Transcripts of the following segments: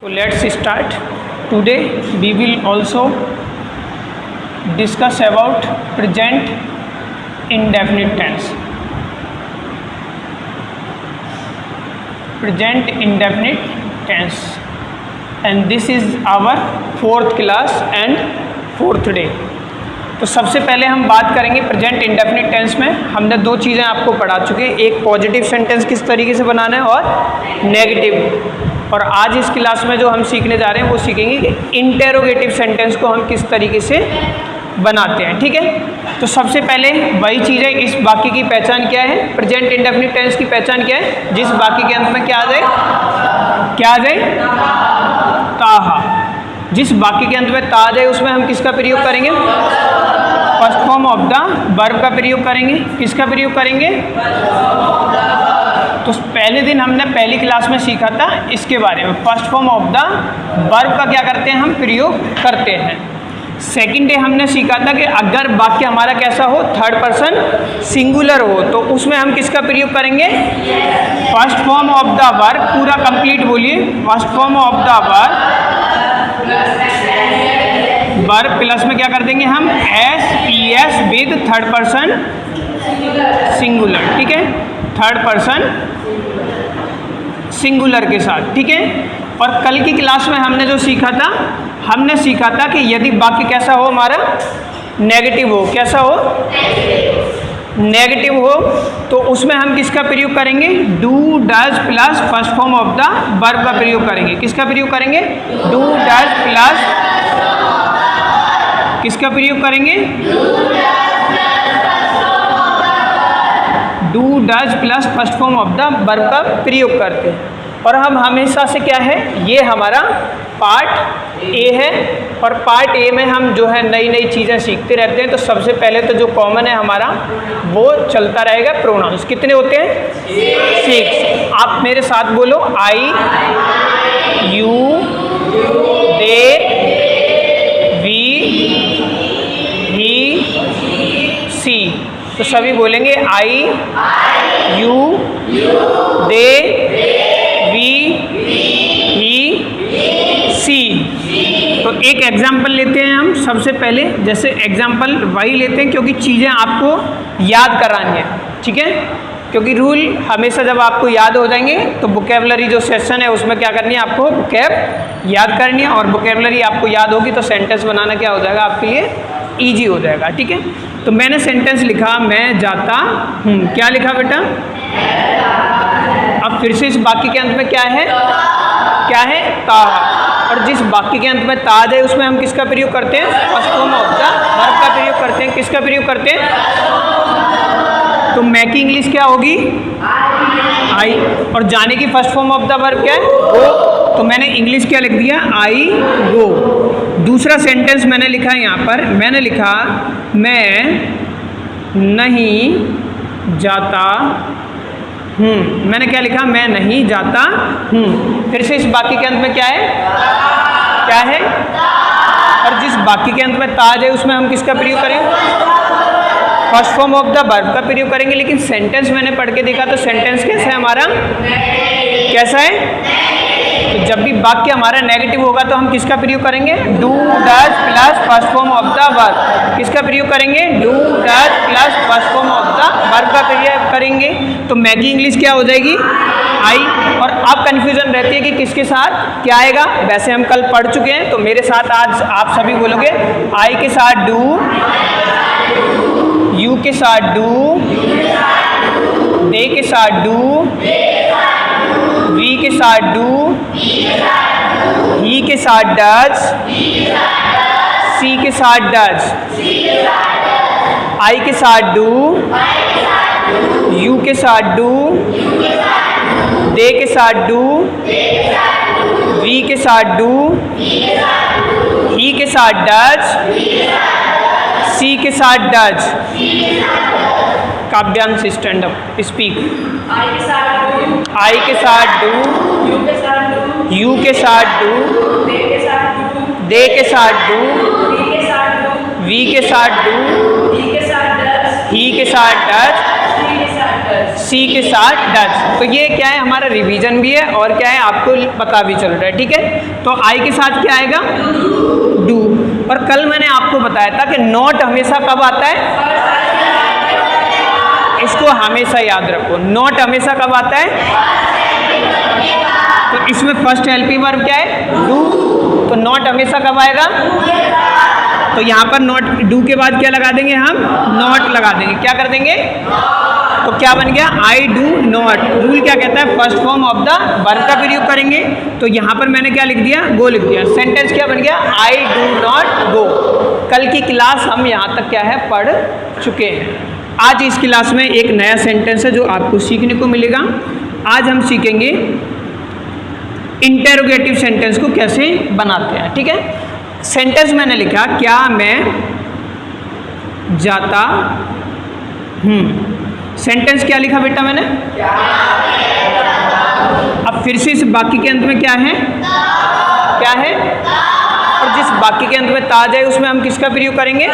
So let's start. Today we will also discuss about present indefinite tense. Present indefinite tense, and this is our fourth class and fourth day. तो सबसे पहले हम बात करेंगे present indefinite tense में हमने दो चीज़ें आपको पढ़ा चुके हैं, एक पॉजिटिव सेंटेंस किस तरीके से बनाना है और नेगेटिव। और आज इस क्लास में जो हम सीखने जा रहे हैं वो सीखेंगे कि इंटेरोगेटिव सेंटेंस को हम किस तरीके से बनाते हैं। ठीक है, तो सबसे पहले वही चीज़ है, इस वाक्य की पहचान क्या है, प्रेजेंट इंडेफिनिट टेंस की पहचान क्या है, जिस वाक्य के अंत में क्या आ जाए ताहा। जिस वाक्य के अंत में ता आ जाए उसमें हम किसका प्रयोग करेंगे, first form of the verb का प्रयोग करेंगे। किसका प्रयोग करेंगे, तो पहले दिन हमने पहली क्लास में सीखा था इसके बारे में, first form of the verb का क्या करते हैं हम प्रयोग करते हैं। सेकंड डे हमने सीखा था कि अगर वाक्य हमारा कैसा हो, थर्ड पर्सन सिंगुलर हो, तो उसमें हम किसका प्रयोग करेंगे, first form of the verb. पूरा कंप्लीट बोलिए, first form of the verb plus में क्या कर देंगे हम S with third person singular. ठीक है, थर्ड पर्सन सिंगुलर के साथ। ठीक है, और कल की क्लास में हमने जो सीखा था, हमने सीखा था कि यदि वाक्य कैसा हो हमारा, नेगेटिव हो, कैसा हो, नेगेटिव हो, तो उसमें हम किसका प्रयोग करेंगे, do does plus first form of the verb का प्रयोग करेंगे। किसका प्रयोग करेंगे, डू डज प्लस किसका प्रयोग करेंगे, do does plus first form of the verb का प्रयोग करते हैं। और हम हमेशा से क्या है, ये हमारा पार्ट ए है, और पार्ट ए में हम जो है नई नई चीज़ें सीखते रहते हैं। तो सबसे पहले तो जो कॉमन है हमारा वो चलता रहेगा, प्रोनाउंस। कितने होते हैं, 6। आप मेरे साथ बोलो, आई, यू, दे, वी, ही, सी। तो सभी बोलेंगे आई, यू, दे, वी, ही, सी। तो एक एग्जाम्पल लेते हैं हम सबसे पहले, जैसे एग्जाम्पल वही लेते हैं क्योंकि चीज़ें आपको याद करानी है। ठीक है, क्योंकि रूल हमेशा जब आपको याद हो जाएंगे तो वोकैबुलरी जो सेशन है उसमें क्या करनी है, आपको वोकैब याद करनी है, और वोकैबुलरी आपको याद होगी तो सेंटेंस बनाना क्या हो जाएगा आपके लिए, ईजी हो जाएगा। ठीक है, तो मैंने सेंटेंस लिखा, मैं जाता हूँ। क्या लिखा बेटा, अब फिर से इस वाक्य के अंत में क्या है, ता। और जिस वाक्य के अंत में ता है उसमें हम किसका प्रयोग करते हैं, first form of the verb का प्रयोग करते हैं। किसका प्रयोग करते हैं, तो मैं की इंग्लिश क्या होगी, आई, और जाने की first form of the verb क्या है, गो। तो मैंने इंग्लिश क्या लिख दिया, आई गो। दूसरा सेंटेंस मैंने लिखा है यहाँ पर, मैंने लिखा मैं नहीं जाता हूँ। मैंने क्या लिखा, मैं नहीं जाता हूँ। फिर से इस वाक्य के अंत में क्या है, और जिस वाक्य के अंत में ता है उसमें हम किसका प्रयोग करेंगे, first form of the verb का प्रयोग करेंगे। लेकिन सेंटेंस मैंने पढ़ के देखा तो सेंटेंस कैसा है हमारा, कैसा है, तो जब भी वाक्य हमारा नेगेटिव होगा तो हम किसका प्रयोग करेंगे, do does plus first form of the verb. किसका प्रयोग करेंगे, do does plus first form of the verb का प्रयोग करेंगे। तो मैगी इंग्लिश क्या हो जाएगी, आई। और अब कन्फ्यूजन रहती है कि किसके साथ क्या आएगा, वैसे हम कल पढ़ चुके हैं, तो मेरे साथ आज आप सभी बोलोगे, आई के साथ डू, यू के साथ डू, दे के साथ डू, वी के साथ डू, ही के साथ डज, सी के साथ डज, आई के साथ डू, यू के साथ डू, दे के साथ डू, वी के साथ डू, ही के साथ डज, सी के साथ does. Kavyansh stand up, speak. I के साथ डू, यू के साथ डू, दे के साथ डू, वी के साथ डू, ही के साथ डज, सी के साथ डज। तो ये क्या है, हमारा रिवीजन भी है और क्या है, आपको पता भी चल रहा है, ठीक है। तो आई के साथ क्या आएगा, डू। और कल मैंने आपको बताया था कि नॉट हमेशा कब आता है, इसको हमेशा याद रखो, नॉट हमेशा कब आता है। तो इसमें फर्स्ट हेल्पिंग वर्ब क्या है, डू। तो नॉट हमेशा कब आएगा, तो यहाँ पर नॉट, डू के बाद क्या लगा देंगे हम, नॉट लगा देंगे। क्या कर देंगे, तो क्या बन गया, आई डू नॉट। रूल क्या कहता है, first form of the verb का प्रयोग करेंगे। तो यहाँ पर मैंने क्या लिख दिया, गो लिख दिया। सेंटेंस क्या बन गया, आई डू नॉट गो। कल की क्लास हम यहाँ तक क्या है, पढ़ चुके हैं। आज इस क्लास में एक नया सेंटेंस है जो आपको सीखने को मिलेगा। आज हम सीखेंगे इंटेरोगेटिव सेंटेंस को कैसे बनाते हैं, ठीक है। सेंटेंस मैंने लिखा, क्या मैं जाता हूँ। सेंटेंस क्या लिखा बेटा मैंने, अब फिर से इस वाक्य के अंत में क्या है, क्या है, और जिस वाक्य के अंत में ता जाए उसमें हम किसका प्रयोग करेंगे,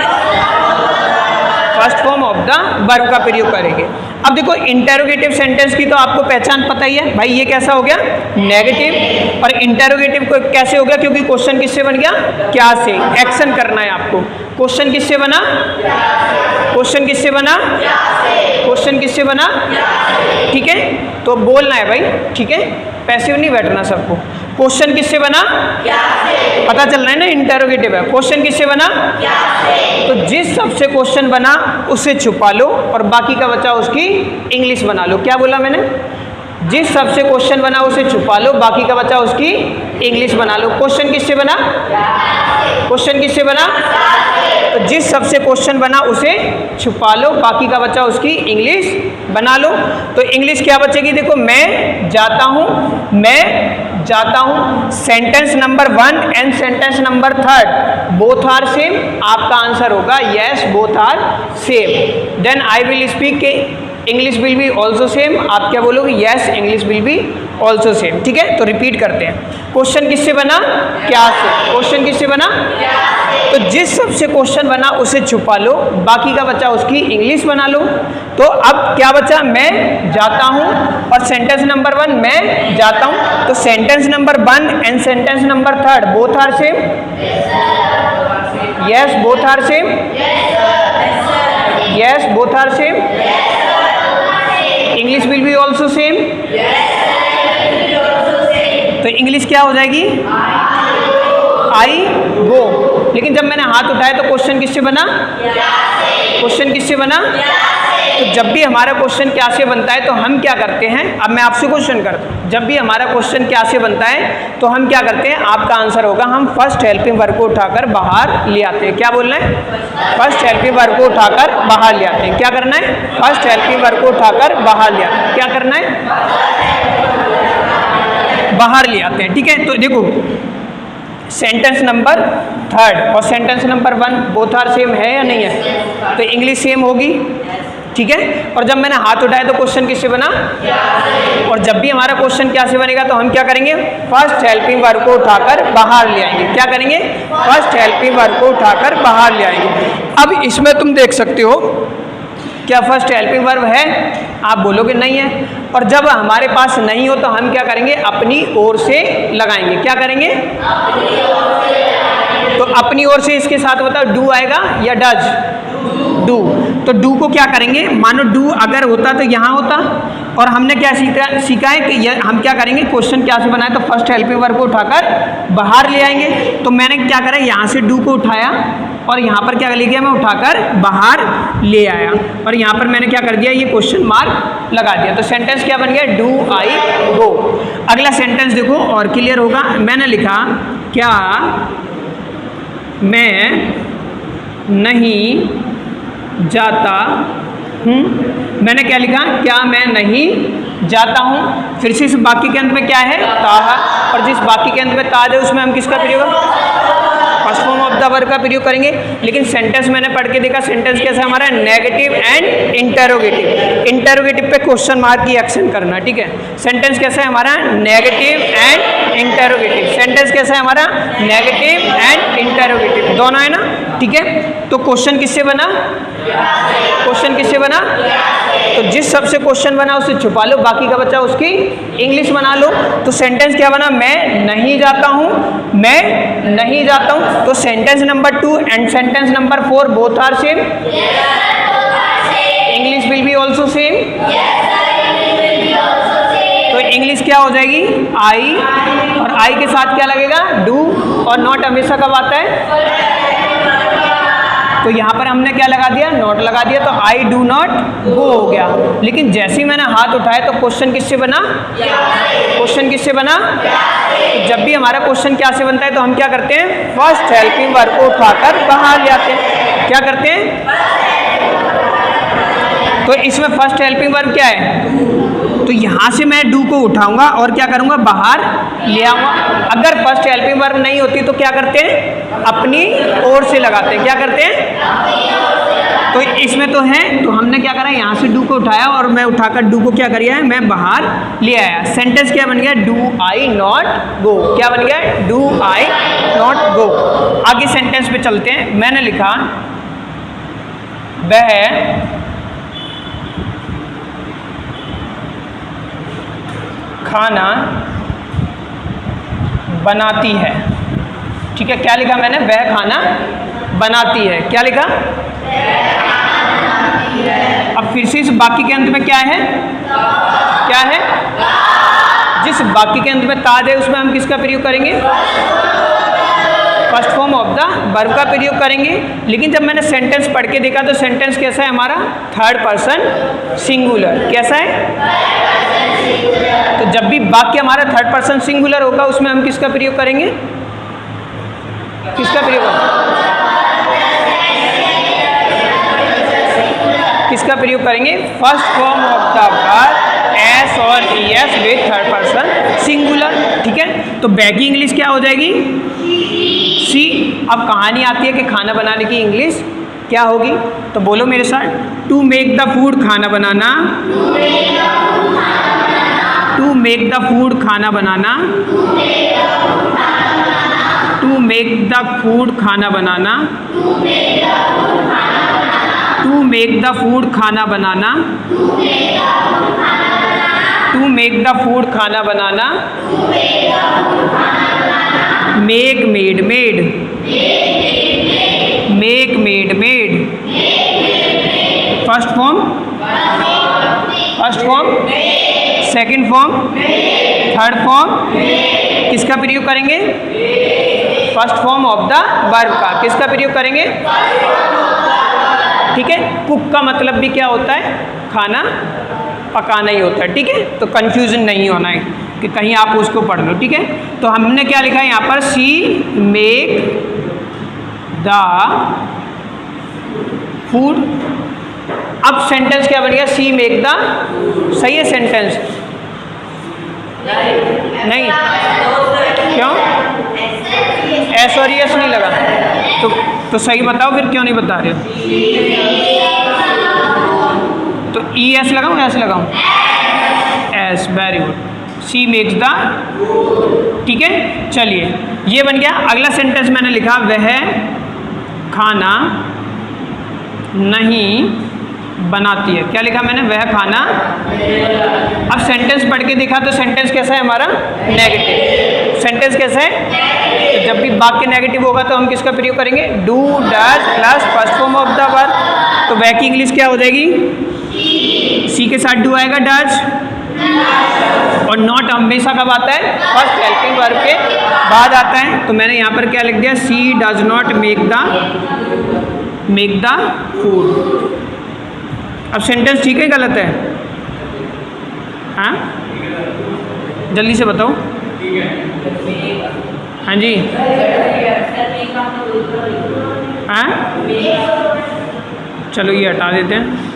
first form of the verb का प्रयोग करेंगे। अब देखो इंटेरोगेटिव सेंटेंस की तो आपको पहचान पता ही है भाई, ये कैसा हो गया, नेगेटिव। और इंटेरोगेटिव को कैसे हो गया, क्योंकि क्वेश्चन किससे बन गया, क्या से। एक्शन करना है आपको। क्वेश्चन किससे बना, क्वेश्चन किससे बना, क्वेश्चन किससे बना, ठीक है। तो बोलना है भाई, ठीक है, पैसिव नहीं बैठना सबको। क्वेश्चन किससे बना, पता चल रहा है ना, इंटेरोगेटिव है। क्वेश्चन किससे बना, तो जिस सबसे क्वेश्चन बना उसे छुपा लो और बाकी का बचा उसकी इंग्लिश बना लो। क्या बोला मैंने, जिस सबसे क्वेश्चन बना उसे छुपा लो, बाकी का बचा उसकी इंग्लिश बना लो। क्वेश्चन किससे बना, क्वेश्चन किससे बना, तो जिस सबसे क्वेश्चन बना उसे छुपा लो, बाकी का बचा उसकी इंग्लिश बना लो। तो इंग्लिश क्या बचेगी, देखो, मैं जाता हूँ, मैं जाता हूँ। Sentence number 1 and sentence number 3 both are same. आपका आंसर होगा yes, both are same. Then I will speak के English will be also same. आप क्या बोलोगे, yes, English will be also same, ठीक है। तो रिपीट करते हैं। क्वेश्चन किससे बना, क्या से। क्वेश्चन किससे बना, तो जिस सबसे क्वेश्चन बना उसे छुपा लो, बाकी का बचा उसकी इंग्लिश बना लो। तो अब क्या बचा, मैं जाता हूँ, और सेंटेंस नंबर 1 मैं जाता हूँ। तो sentence number 1 and sentence number 3 both are same, yes, both are same, yes, both are same. English will be also same. तो इंग्लिश क्या हो जाएगी, आई गो। लेकिन जब मैंने हाथ उठाया तो क्वेश्चन किससे बना, क्वेश्चन किससे बना, तो जब भी हमारा क्वेश्चन क्या से बनता है तो हम क्या करते हैं, अब मैं आपसे क्वेश्चन करता हूँ, जब भी हमारा क्वेश्चन क्या से बनता है तो हम क्या करते हैं, आपका आंसर होगा हम फर्स्ट हेल्पिंग वर्ब को उठाकर बाहर ले आते हैं। क्या बोलना है, फर्स्ट हेल्पिंग वर्ब को उठाकर बाहर ले आते हैं। क्या करना है, फर्स्ट हेल्पिंग वर्ब को उठाकर बाहर ले आते हैं। क्या करना है, बाहर ले आते हैं, ठीक है। तो देखो सेंटेंस नंबर 3 और sentence number 1 both are same है या नहीं है, तो इंग्लिश सेम होगी, ठीक है। और जब मैंने हाथ उठाया तो क्वेश्चन किससे बना, और जब भी हमारा क्वेश्चन क्या से बनेगा तो हम क्या करेंगे, फर्स्ट हेल्पिंग वर्ब को उठाकर बाहर ले आएंगे। क्या करेंगे, फर्स्ट हेल्पिंग वर्ब को उठाकर बाहर ले आएंगे। अब इसमें तुम देख सकते हो क्या फर्स्ट हेल्पिंग वर्ब है, आप बोलोगे नहीं है। और जब हमारे पास नहीं हो तो हम क्या करेंगे, अपनी ओर से लगाएंगे। क्या करेंगे, तो अपनी ओर से इसके साथ बताओ डू आएगा या डज, डू। तो डू को क्या करेंगे, मानो डू अगर होता तो यहाँ होता, और हमने क्या सीखा है कि हम क्या करेंगे, क्वेश्चन क्या से बनाए तो फर्स्ट हेल्पिंग वर्ब को उठाकर बाहर ले आएंगे। तो मैंने क्या करा, यहाँ से डू को उठाया और यहाँ पर क्या ले गया, मैं उठाकर बाहर ले आया, और यहाँ पर मैंने क्या कर दिया, ये क्वेश्चन मार्क लगा दिया। तो सेंटेंस क्या बन गया, डू आई गो। अगला सेंटेंस देखो और क्लियर होगा। मैंने लिखा, क्या मैं नहीं जाता हूँ। मैंने क्या लिखा, क्या मैं नहीं जाता हूँ। फिर से इस वाक्य के अंत में क्या है, ता है, और जिस वाक्य के अंत में ता है उसमें हम किसका प्रयोग, first form of the verb का प्रयोग करेंगे। लेकिन सेंटेंस मैंने पढ़ के देखा, सेंटेंस कैसा हमारा, नेगेटिव एंड इंटेरोगेटिव। इंटेरोगेटिव पे क्वेश्चन मार्क की एक्शन करना, ठीक है। सेंटेंस कैसा है हमारा, नेगेटिव एंड इंटेरोगेटिव। सेंटेंस कैसा है हमारा, नेगेटिव एंड इंटेरोगेटिव, दोनों है ना, ठीक है। तो क्वेश्चन किससे बना? क्वेश्चन किससे बना? तो जिस सबसे क्वेश्चन बना उसे छुपा लो, बाकी का बच्चा उसकी इंग्लिश बना लो। तो सेंटेंस क्या बना? मैं नहीं जाता हूँ, मैं नहीं जाता हूँ। तो sentence number 2 and sentence number 4 both are same, English will be also same. तो इंग्लिश क्या हो जाएगी? आई, और आई के साथ क्या लगेगा? डू, और नॉट हमेशा कब आता है? तो यहाँ पर हमने क्या लगा दिया? नॉट लगा दिया। तो आई डू नॉट गो हो गया। लेकिन जैसे ही मैंने हाथ उठाया तो क्वेश्चन किससे बना? क्वेश्चन किससे बना? तो जब भी हमारा क्वेश्चन क्या से बनता है तो हम क्या करते हैं? फर्स्ट हेल्पिंग वर्ब को उठाकर बाहर ले आते हैं। क्या करते हैं? तो इसमें फर्स्ट हेल्पिंग वर्ब क्या है? तो यहाँ से मैं डू को उठाऊंगा और क्या करूंगा? बाहर ले आऊंगा। अगर फर्स्ट हेल्पिंग वर्ब नहीं होती तो क्या करते हैं? अपनी ओर से लगाते हैं। क्या करते हैं? तो इसमें तो है, तो हमने क्या करा? यहाँ से डू को उठाया और मैं उठाकर डू को क्या करिया है? मैं बाहर ले आया। सेंटेंस क्या बन गया? Do I not go. क्या बन गया? Do I not go. आगे सेंटेंस पे चलते हैं। मैंने लिखा वह खाना बनाती है। ठीक है, क्या लिखा मैंने? वह खाना बनाती है। क्या लिखा? अब फिर से इस वाक्य के अंत में क्या है? क्या है? जिस वाक्य के अंत में ताज है उसमें हम किसका प्रयोग करेंगे? First form of the verb का प्रयोग करेंगे। लेकिन जब मैंने सेंटेंस पढ़ के देखा तो सेंटेंस कैसा है हमारा? Third person singular. कैसा है? तो जब भी वाक्य हमारा थर्ड पर्सन सिंगुलर होगा उसमें हम किसका प्रयोग करेंगे? किसका प्रयोग किसका प्रयोग करेंगे? First form of the verb S और ES with third person singular. ठीक है, तो बैग की इंग्लिश क्या हो जाएगी? सी। अब कहानी आती है कि खाना बनाने की इंग्लिश क्या होगी, तो बोलो मेरे साथ। टू मेक द फूड, खाना बनाना। टू मेक द फूड, खाना बनाना। टू मेक द फूड, खाना बनाना। टू मेक द फूड, खाना बनाना। टू मेक द फूड, खाना बनाना। Make made made. Make made made. First form, first form, second form, third form. किसका प्रयोग करेंगे? First form of the verb का। किसका प्रयोग करेंगे? ठीक है, कुक का मतलब भी क्या होता है? खाना पकाना ही होता है। ठीक है, तो कंफ्यूजन नहीं होना है कि कहीं आप उसको पढ़ लो। ठीक है, तो हमने क्या लिखा है यहाँ पर? सी मेक द फूड। अब सेंटेंस क्या बन गया? सी मेक द। सही है सेंटेंस? नहीं, क्यों? एस और एस नहीं लगा तो सही बताओ फिर, क्यों नहीं बता रहे हो? तो ई एस लगाऊं, एस लगाऊं? S, very good. She makes the. ठीक है, चलिए ये बन गया। अगला सेंटेंस मैंने लिखा वह खाना नहीं बनाती है। क्या लिखा मैंने? वह खाना। अब सेंटेंस पढ़ के देखा तो सेंटेंस कैसा है हमारा? नेगेटिव। सेंटेंस कैसा है? तो जब भी वाक्य नेगेटिव होगा तो हम किसका प्रयोग करेंगे? Do does plus first form of the verb. तो वह की इंग्लिश क्या हो जाएगी? सी के साथ डू आएगा, डज। और नॉट हमेशा कब आता है? फर्स्ट हेल्पिंग वर्ब के बाद आता है। तो मैंने यहाँ पर क्या लिख दिया? She does not make the food. अब सेंटेंस ठीक है गलत है? हाँ, जल्दी से बताओ। हाँ जी, हाँ, चलो ये हटा देते हैं।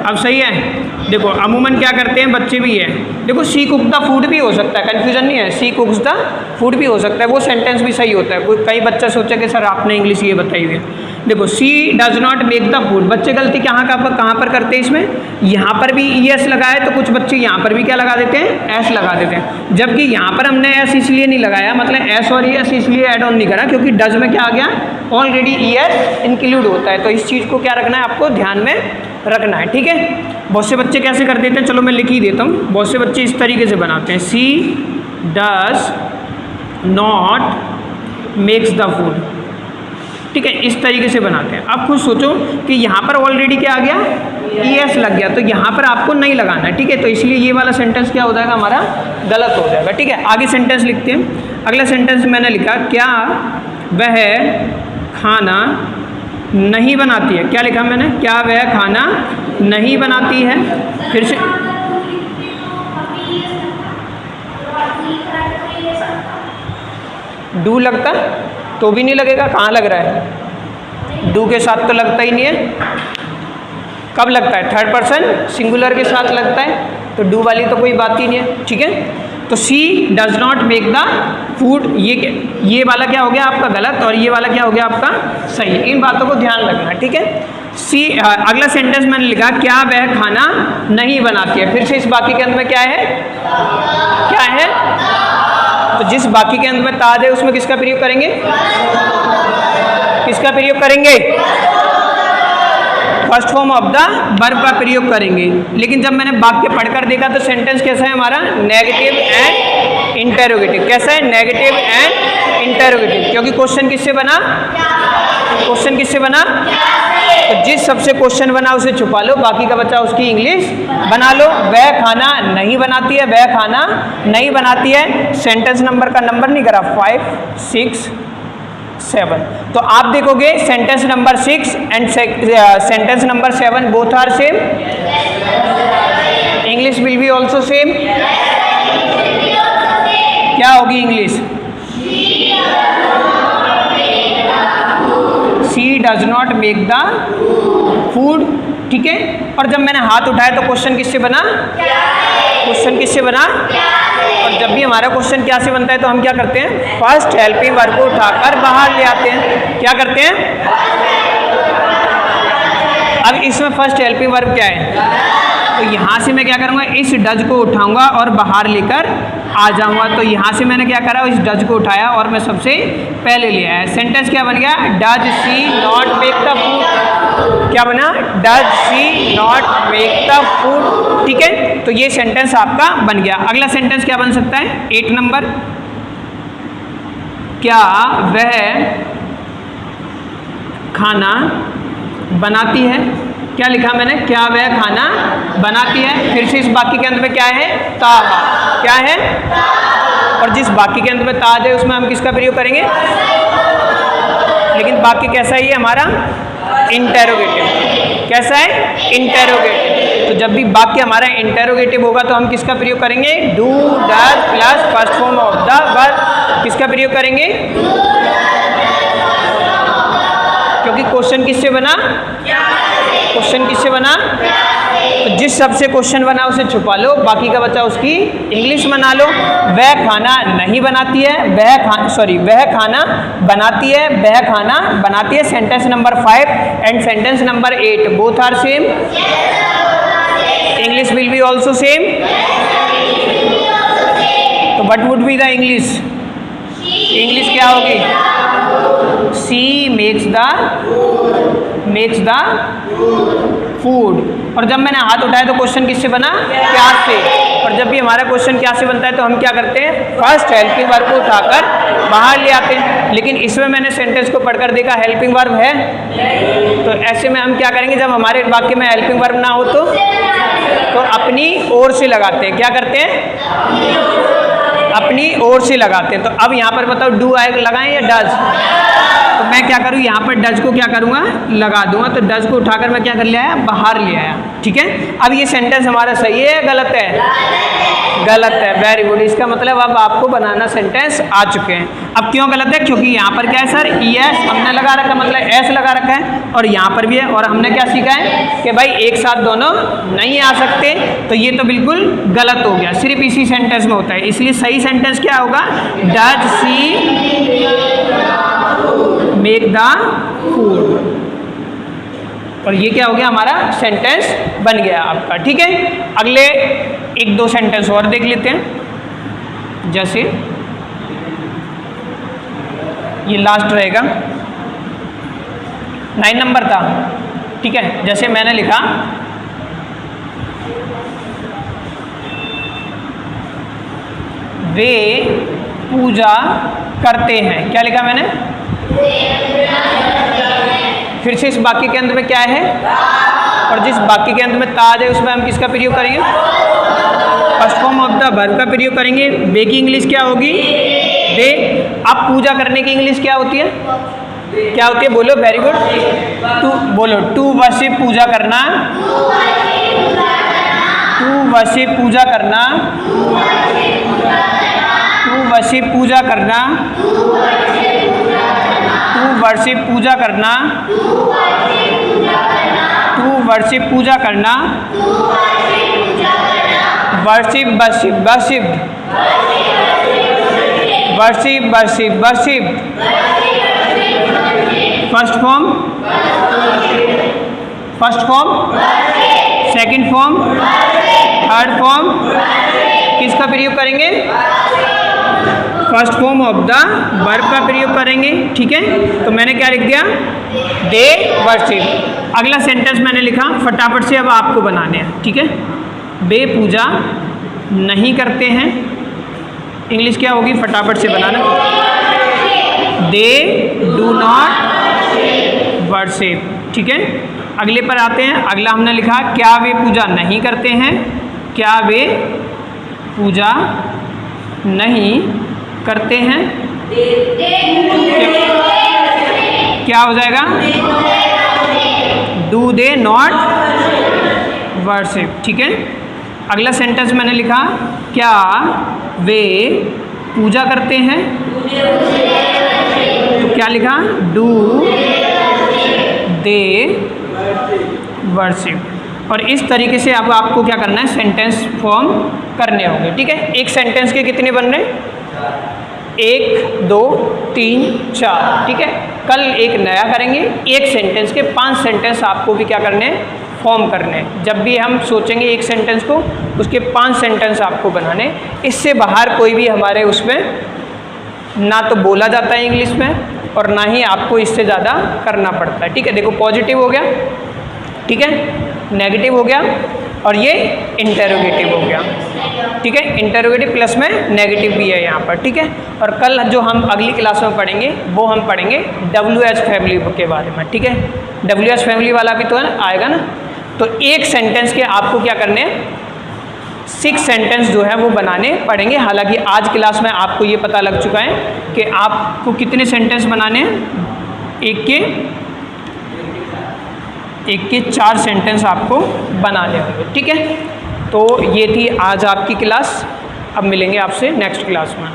अब सही है? देखो अमूमन क्या करते हैं बच्चे भी है, देखो सी कुक द फूड भी हो सकता है, कन्फ्यूजन नहीं है, सी कुक्स द फूड भी हो सकता है, वो सेंटेंस भी सही होता है। कोई कई बच्चा सोचा कि सर आपने इंग्लिश ये बताई हुई है, देखो she does not make the food, बच्चे गलती कहाँ पर करते हैं इसमें, यहाँ पर भी ES लगाए तो कुछ बच्चे यहाँ पर भी क्या लगा देते हैं, S लगा देते हैं, जबकि यहाँ पर हमने S इसलिए नहीं लगाया, मतलब S और ES इसलिए ऐड ऑन नहीं करा क्योंकि डज में क्या आ गया, ऑलरेडी ES इंक्लूड होता है। तो इस चीज़ को क्या रखना है, आपको ध्यान में रखना है, ठीक है। बहुत से बच्चे कैसे कर देते हैं, चलो मैं लिख ही देता हूँ। बहुत से बच्चे इस तरीके से बनाते हैं, she does not makes the food, ठीक है, इस तरीके से बनाते हैं। अब खुद सोचो कि यहाँ पर ऑलरेडी क्या आ गया, ES लग गया, तो यहाँ पर आपको नहीं लगाना है, ठीक है। तो इसलिए ये वाला सेंटेंस क्या हो जाएगा, हमारा गलत हो जाएगा, ठीक है। आगे सेंटेंस लिखते हैं। अगला सेंटेंस मैंने लिखा, क्या वह खाना नहीं बनाती है, क्या लिखा मैंने, क्या वह खाना नहीं बनाती है। फिर से डू लगता तो भी नहीं लगेगा, कहाँ लग रहा है, डू के साथ तो लगता ही नहीं है। कब लगता है, थर्ड पर्सन सिंगुलर के साथ लगता है, तो डू वाली तो कोई बात ही नहीं है, ठीक है। तो she does not make the food, ये वाला क्या हो गया आपका गलत, और ये वाला क्या हो गया आपका सही। इन बातों को ध्यान रखना, ठीक है। सी अगला सेंटेंस मैंने लिखा, क्या वह खाना नहीं बनाती है। फिर से इस बाकी के अंत में क्या है, क्या है, तो जिस बाकी के अंत में ताज है उसमें किसका प्रयोग करेंगे, किसका प्रयोग करेंगे, first form of the verb का प्रयोग करेंगे। लेकिन जब मैंने वाक्य पढ़कर देखा तो सेंटेंस कैसा है हमारा, नेगेटिव एंड इंटेरोगेटिव। कैसा है, नेगेटिव एंड इंटेरोगेटिव, क्योंकि क्वेश्चन किससे बना, क्वेश्चन किससे बना, तो जिस सबसे क्वेश्चन बना उसे छुपा लो, बाकी का बच्चा उसकी इंग्लिश बना लो। वह खाना नहीं बनाती है, वह खाना नहीं बनाती है, सेंटेंस नंबर का नंबर नहीं करा, 5, 6, 7। तो आप देखोगे sentence number 6 and sentence number 7 both are same, English will be also same. क्या होगी English, she does not make the food, ठीक है। और जब मैंने हाथ उठाया तो क्वेश्चन किससे बना, क्वेश्चन किससे बना, और जब भी हमारा क्वेश्चन क्या से बनता है तो हम क्या करते हैं, फर्स्ट हेल्पिंग वर्ब को उठाकर बाहर ले आते हैं। क्या करते हैं, अब इसमें फर्स्ट हेल्पिंग वर्ब क्या है, तो यहाँ से मैं क्या करूँगा, इस डज को उठाऊंगा और बाहर लेकर आ जाऊंगा। तो यहाँ से मैंने क्या करा, इस डज को उठाया और मैं सबसे पहले ले आया। सेंटेंस क्या बन गया, does she not make the food, क्या बना, does she not make the food, ठीक है। तो ये सेंटेंस आपका बन गया। अगला सेंटेंस क्या बन सकता है, 8 नंबर, क्या वह खाना बनाती है। क्या लिखा मैंने, क्या वह खाना बनाती है। फिर से इस बाकी के अंत में क्या है, ताज, क्या है, और जिस बाकी के अंत में ताज है उसमें हम किसका प्रयोग करेंगे, लेकिन बाकी कैसा ही है हमारा, इंटेरोगेटिव। कैसा है, इंटेरोगेटिव। तो जब भी वाक्य हमारा इंटेरोगेटिव होगा तो हम किसका प्रयोग करेंगे, do does plus first form of the verb, किसका प्रयोग करेंगे, क्योंकि क्वेश्चन किससे बना, क्वेश्चन किससे बना, तो जिस सबसे क्वेश्चन बना उसे छुपा लो, बाकी का बच्चा उसकी इंग्लिश बना लो। वह खाना नहीं बनाती है, वह खाना बनाती है, वह खाना बनाती है। Sentence number 5 and sentence number 8 both are same, English will be also same. तो what would be the English, English क्या होगी, सी मेक्स द फूड। और जब मैंने हाथ उठाया तो क्वेश्चन किससे बना, क्या से। और जब भी हमारा क्वेश्चन क्या से बनता है तो हम क्या करते हैं, फर्स्ट हेल्पिंग वर्ब को उठाकर बाहर ले आते हैं। लेकिन इसमें मैंने सेंटेंस को पढ़कर देखा हेल्पिंग वर्ब है, तो ऐसे में हम क्या करेंगे, जब हमारे वाक्य में हेल्पिंग वर्ब ना हो तो अपनी ओर से लगाते हैं। क्या करते हैं, अपनी ओर से लगाते हैं। तो अब यहाँ पर बताओ डू आए लगाएं या डज, तो मैं क्या करूँ, यहाँ पर डज को क्या करूँगा, लगा दूंगा। तो डज को उठाकर मैं क्या कर ले आया, बाहर ले आया, ठीक है। अब ये सेंटेंस हमारा सही है या गलत है, गलत है, वेरी गुड। इसका मतलब अब आपको बनाना सेंटेंस आ चुके हैं। अब क्यों गलत है, क्योंकि यहाँ पर क्या है सर, ES हमने लगा रखा, मतलब S लगा रखा है, और यहाँ पर भी है। और हमने क्या सीखा है कि भाई एक साथ दोनों नहीं आ सकते, तो ये तो बिल्कुल गलत हो गया, सिर्फ इसी सेंटेंस में होता है। इसलिए सही सेंटेंस क्या होगा, does she make the food. और ये क्या हो गया, हमारा सेंटेंस बन गया आपका। ठीक है, अगले 1-2 सेंटेंस और देख लेते हैं। जैसे ये लास्ट रहेगा, 9 नंबर था। ठीक है, जैसे मैंने लिखा वे पूजा करते हैं। क्या लिखा मैंने? फिर से इस वाक्य के अंत में क्या है, और जिस वाक्य के अंत में ता आ जाए उसमें हम किसका प्रयोग करेंगे? First form of the verb का प्रयोग करेंगे। वे की इंग्लिश क्या होगी? वे। अब पूजा करने की इंग्लिश क्या होती है? क्या होती है? बोलो, वेरी गुड। टू बोलो, टू वर्शिप पूजा करना, टू वर्शिप पूजा करना, टू वर्शिप पूजा करना, टू वर्शिप पूजा करना, टू वर्शिप पूजा करना, worship worship worship worship worship worship. First form, first form, second form, third form, किसका प्रयोग करेंगे? First form of the verb का प्रयोग करेंगे। ठीक है, तो मैंने क्या लिख दिया? They worship. अगला सेंटेंस मैंने लिखा, फटाफट से अब आपको बनाने हैं। ठीक है, वे पूजा नहीं करते हैं, इंग्लिश क्या होगी? फटाफट से बनाना, दे डू नॉट वर्शिप। ठीक है, अगले पर आते हैं। अगला हमने लिखा, क्या वे पूजा नहीं करते हैं? क्या वे पूजा नहीं करते हैं? क्या हो जाएगा? Do they not worship. ठीक है, अगला सेंटेंस मैंने लिखा, क्या वे पूजा करते हैं? तो क्या लिखा? Do they worship. और इस तरीके से अब आपको क्या करना है? सेंटेंस फॉर्म करने होंगे। ठीक है, एक सेंटेंस के कितने बन रहे हैं? 1 2 3 4। ठीक है, कल एक नया करेंगे। एक सेंटेंस के 5 सेंटेंस आपको भी क्या करने हैं? फॉर्म करने हैं। जब भी हम सोचेंगे एक सेंटेंस को, उसके 5 सेंटेंस आपको बनाने। इससे बाहर कोई भी हमारे उसमें ना तो बोला जाता है इंग्लिश में, और ना ही आपको इससे ज़्यादा करना पड़ता है। ठीक है, देखो पॉजिटिव हो गया, ठीक है, नेगेटिव हो गया, और ये इंटरोगेटिव हो गया। ठीक है, इंटरोगेटिव प्लस में नेगेटिव भी है यहाँ पर। ठीक है, और कल जो हम अगली क्लास में पढ़ेंगे वो हम पढ़ेंगे WH फैमिली के बारे में। ठीक है, WH फैमिली वाला भी तो है, आएगा ना। तो एक सेंटेंस के आपको क्या करने हैं? 6 सेंटेंस जो है वो बनाने पड़ेंगे। हालांकि आज क्लास में आपको ये पता लग चुका है कि आपको कितने सेंटेंस बनाने हैं। एक के 4 सेंटेंस आपको बनाने होंगे। ठीक है, तो ये थी आज आपकी क्लास। अब मिलेंगे आपसे नेक्स्ट क्लास में।